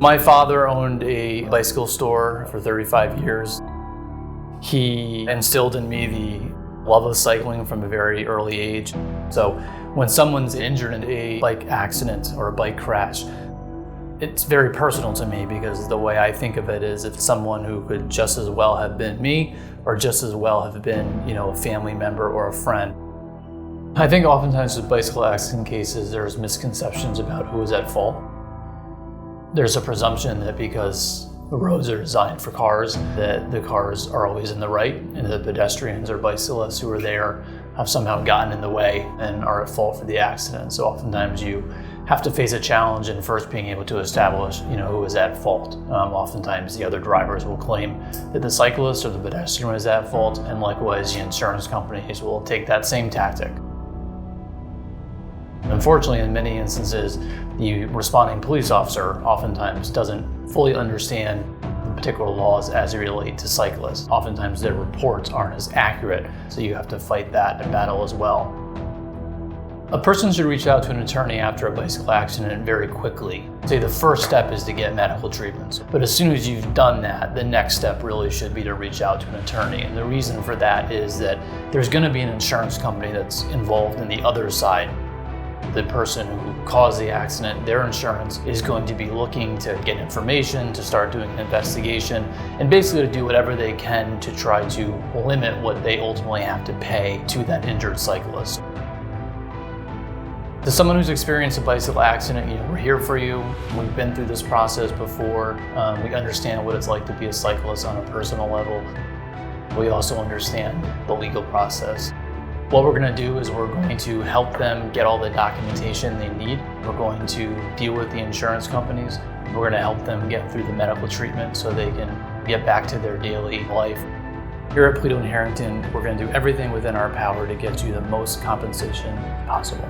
My father owned a bicycle store for 35 years. He instilled in me the love of cycling from a very early age. So when someone's injured in a bike accident or a bike crash, it's very personal to me because the way I think of it is if someone who could just as well have been me or just as well have been, a family member or a friend. I think oftentimes with bicycle accident cases, there's misconceptions about who is at fault. There's a presumption that because the roads are designed for cars, that the cars are always in the right, and the pedestrians or bicyclists who are there have somehow gotten in the way and are at fault for the accident. So oftentimes you have to face a challenge in first being able to establish, who is at fault. Oftentimes the other drivers will claim that the cyclist or the pedestrian was at fault, and likewise the insurance companies will take that same tactic. Unfortunately, in many instances, the responding police officer oftentimes doesn't fully understand the particular laws as they relate to cyclists. Oftentimes their reports aren't as accurate, so you have to fight that battle as well. A person should reach out to an attorney after a bicycle accident very quickly. Say the first step is to get medical treatments, but as soon as you've done that, the next step really should be to reach out to an attorney. And the reason for that is that there's going to be an insurance company that's involved in the other side. The person who caused the accident, their insurance is going to be looking to get information, to start doing an investigation, and basically to do whatever they can to try to limit what they ultimately have to pay to that injured cyclist. To someone who's experienced a bicycle accident, we're here for you. We've been through this process before. We understand what it's like to be a cyclist on a personal level. We also understand the legal process. What we're going to do is we're going to help them get all the documentation they need. We're going to deal with the insurance companies. We're going to help them get through the medical treatment so they can get back to their daily life. Here at Polito Harrington, we're going to do everything within our power to get you the most compensation possible.